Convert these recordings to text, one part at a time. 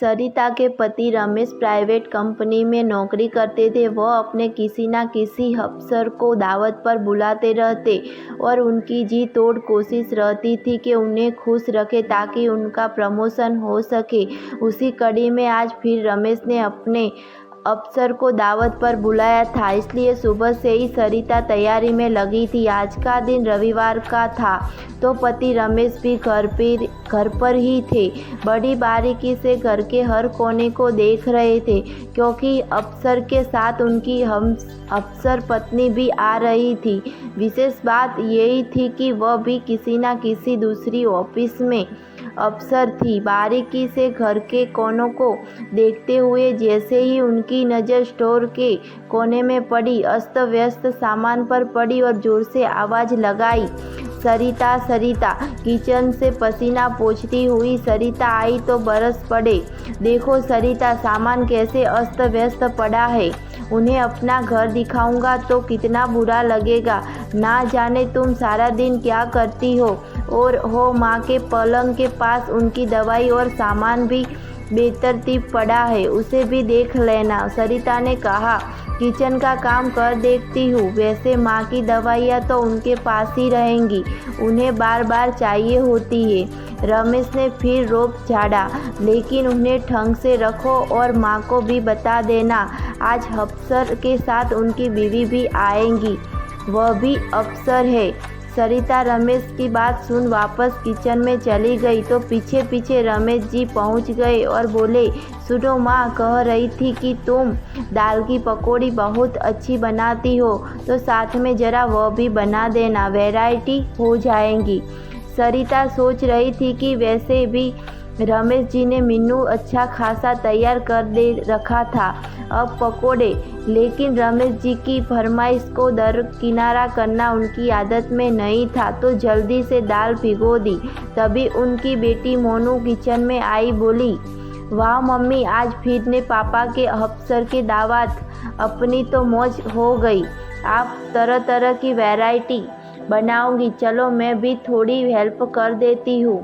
सरिता के पति Ramesh private company में नौकरी करते थे। वह अपने किसी न किसी अफसर को दावत पर बुलाते रहते और उनकी जी तोड़ कोशिश रहती थी कि उन्हें खुश रखें ताकि उनका प्रमोशन हो सके। उसी कड़ी में आज फिर रमेश ने अपने अफसर को दावत पर बुलाया था, इसलिए सुबह से ही सरिता तैयारी में लगी थी। आज का दिन रविवार का था तो पति रमेश भी घर पर ही थे। बड़ी बारीकी से घर के हर कोने को देख रहे थे क्योंकि अफसर के साथ उनकी हम अफसर पत्नी भी आ रही थी। विशेष बात यही थी कि वह भी किसी न किसी दूसरी ऑफिस में अफसर थी। बारीकी से घर के कोनों को देखते हुए जैसे ही उनकी नज़र स्टोर के कोने में पड़ी, अस्त व्यस्त सामान पर पड़ी और जोर से आवाज़ लगाई, सरिता सरिता। किचन से पसीना पोंछती हुई सरिता आई तो बरस पड़े। देखो सरिता, सामान कैसे अस्त व्यस्त पड़ा है। उन्हें अपना घर दिखाऊंगा तो कितना बुरा लगेगा। ना जाने तुम सारा दिन क्या करती हो। और हो माँ के पलंग के पास उनकी दवाई और सामान भी बेतरतीब पड़ा है, उसे भी देख लेना। सरिता ने कहा, किचन का काम कर देखती हूँ। वैसे माँ की दवाइयाँ तो उनके पास ही रहेंगी, उन्हें बार बार चाहिए होती है। रमेश ने फिर रोब झाड़ा, लेकिन उन्हें ढंग से रखो और माँ को भी बता देना। आज अफसर के साथ उनकी बीवी भी आएंगी, वह भी अफसर है। सरिता रमेश की बात सुन वापस किचन में चली गई तो पीछे पीछे रमेश जी पहुंच गए और बोले, सुनो माँ कह रही थी कि तुम दाल की पकौड़ी बहुत अच्छी बनाती हो, तो साथ में ज़रा वह भी बना देना, वैरायटी हो जाएगी। सरिता सोच रही थी कि वैसे भी रमेश जी ने मेनू अच्छा खासा तैयार कर दे रखा था, अब पकोड़े। लेकिन रमेश जी की फरमाइश को दरकिनारा करना उनकी आदत में नहीं था, तो जल्दी से दाल भिगो दी। तभी उनकी बेटी मोनू किचन में आई, बोली, वाह मम्मी, आज फिर ने पापा के अफसर की दावत, अपनी तो मौज हो गई। आप तरह तरह की वैरायटी बनाऊंगी, चलो मैं भी थोड़ी हेल्प कर देती हूँ।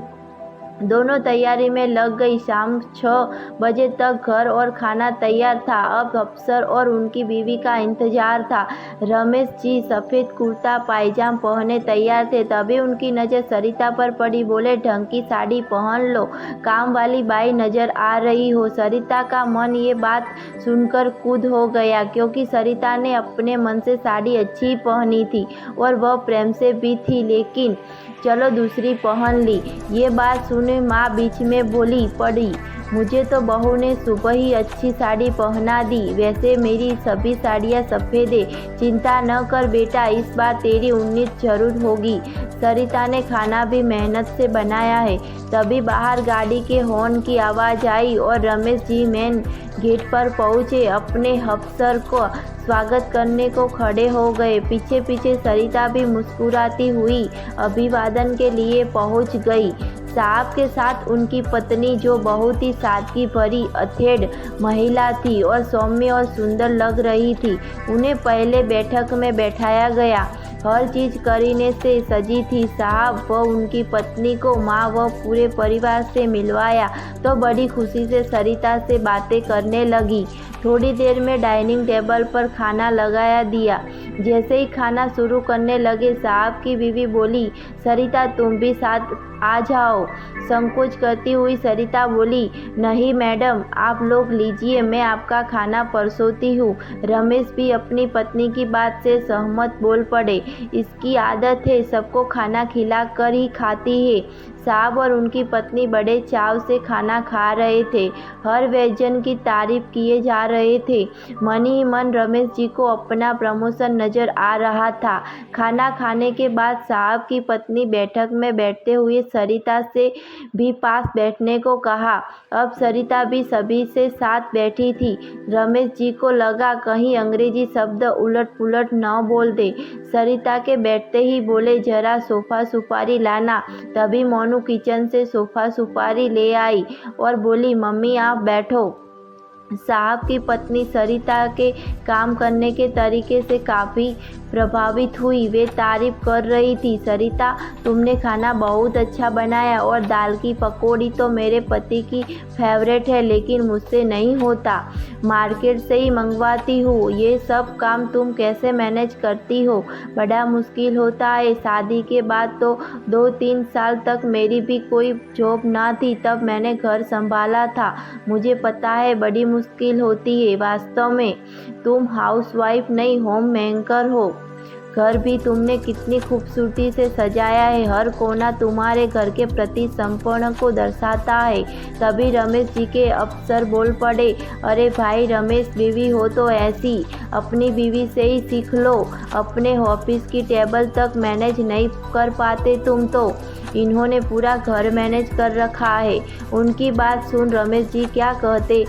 दोनों तैयारी में लग गई। शाम 6 बजे तक घर और खाना तैयार था। अब अफसर और उनकी बीवी का इंतजार था। रमेश जी सफ़ेद कुर्ता पायजामा पहने तैयार थे। तभी उनकी नज़र सरिता पर पड़ी। बोले, ढंग की साड़ी पहन लो, काम वाली बाई नज़र आ रही हो। सरिता का मन ये बात सुनकर खुद हो गया, क्योंकि सरिता ने अपने मन से साड़ी अच्छी पहनी थी और वह प्रेम से भी थी, लेकिन चलो दूसरी पहन ली। ये बात सुने माँ बीच में बोली पड़ी, मुझे तो बहू ने सुबह ही अच्छी साड़ी पहना दी। वैसे मेरी सभी साड़ियाँ सफ़ेद है। चिंता न कर बेटा, इस बार तेरी उम्मीद जरूर होगी। सरिता ने खाना भी मेहनत से बनाया है। तभी बाहर गाड़ी के हॉर्न की आवाज़ आई और रमेश जी मेन गेट पर पहुँचे। अपने अफसर को स्वागत करने को खड़े हो गए। पीछे पीछे सरिता भी मुस्कुराती हुई अभिवादन के लिए पहुँच गई। साहब के साथ उनकी पत्नी, जो बहुत ही सादगी भरी अथेड़ महिला थी और सौम्य और सुंदर लग रही थी, उन्हें पहले बैठक में बैठाया गया। हर चीज़ करीने से सजी थी। साहब व उनकी पत्नी को माँ व पूरे परिवार से मिलवाया तो बड़ी खुशी से सरिता से बातें करने लगी। थोड़ी देर में डाइनिंग टेबल पर खाना लगाया दिया। जैसे ही खाना शुरू करने लगे, साहब की बीवी बोली, सरिता तुम भी साथ आ जाओ। संकोच करती हुई सरिता बोली, नहीं मैडम, आप लोग लीजिए, मैं आपका खाना परोसती हूँ। रमेश भी अपनी पत्नी की बात से सहमत बोल पड़े। इसकी आदत है, सबको खाना खिला कर ही खाती है। साहब और उनकी पत्नी बड़े चाव से खाना खा रहे थे। हर व्यंजन की तारीफ किए जा रहे थे। मन ही मन रमेश जी को अपना प्रमोशन नजर आ रहा था। खाना खाने के बाद साहब की पत्नी बैठक में बैठते हुए सरिता से भी पास बैठने को कहा। अब सरिता भी सभी से साथ बैठी थी। रमेश जी को लगा कहीं अंग्रेजी शब्द उलट पुलट न बोल दे। सरिता के बैठते ही बोले, जरा सोफा सुपारी लाना। तभी मोनू किचन से सोफा सुपारी ले आई और बोली, मम्मी आप बैठो। साहब की पत्नी सरिता के काम करने के तरीके से काफ़ी प्रभावित हुई। वे तारीफ कर रही थी, सरिता तुमने खाना बहुत अच्छा बनाया और दाल की पकौड़ी तो मेरे पति की फेवरेट है, लेकिन मुझसे नहीं होता, मार्केट से ही मंगवाती हूँ। ये सब काम तुम कैसे मैनेज करती हो? बड़ा मुश्किल होता है। शादी के बाद तो 2-3 साल तक मेरी भी कोई जॉब ना थी, तब मैंने घर संभाला था। मुझे पता है बड़ी मुश्किल होती है। वास्तव में तुम हाउसवाइफ नहीं, होम मेकर हो। घर भी तुमने कितनी खूबसूरती से सजाया है, हर कोना तुम्हारे घर के प्रति समर्पण को दर्शाता है। तभी रमेश जी के अफसर बोल पड़े, अरे भाई रमेश, बीवी हो तो ऐसी, अपनी बीवी से ही सीख लो। अपने ऑफिस की टेबल तक मैनेज नहीं कर पाते तुम तो इन्होंने पूरा घर मैनेज कर रखा है। उनकी बात सुन रमेश जी क्या कहते,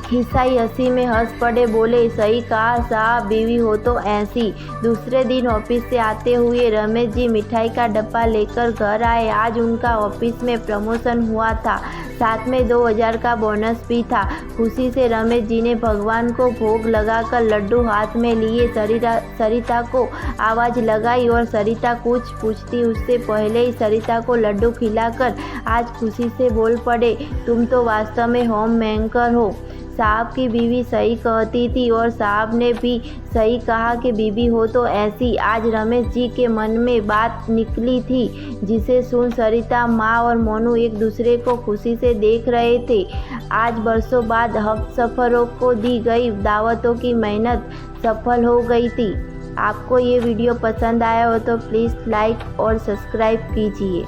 खिसाई हंसी में हंस पड़े, बोले सही कहा साहब, बीवी हो तो ऐसी। दूसरे दिन ऑफिस से आते हुए रमेश जी मिठाई का डब्बा लेकर घर आए। आज उनका ऑफिस में प्रमोशन हुआ था, साथ में 2000 का बोनस भी था। खुशी से रमेश जी ने भगवान को भोग लगाकर लड्डू हाथ में लिए सरिता को आवाज़ लगाई और सरिता कुछ पूछती उससे पहले ही सरिता को लड्डू खिलाकर आज खुशी से बोल पड़े, तुम तो वास्तव में होम मेकर हो। साहब की बीवी सही कहती थी और साहब ने भी सही कहा कि बीवी हो तो ऐसी। आज रमेश जी के मन में बात निकली थी, जिसे सुन सरिता, माँ और मोनू एक दूसरे को खुशी से देख रहे थे। आज बरसों बाद हमसफरों को दी गई दावतों की मेहनत सफल हो गई थी। आपको ये वीडियो पसंद आया हो तो प्लीज़ लाइक और सब्सक्राइब कीजिए।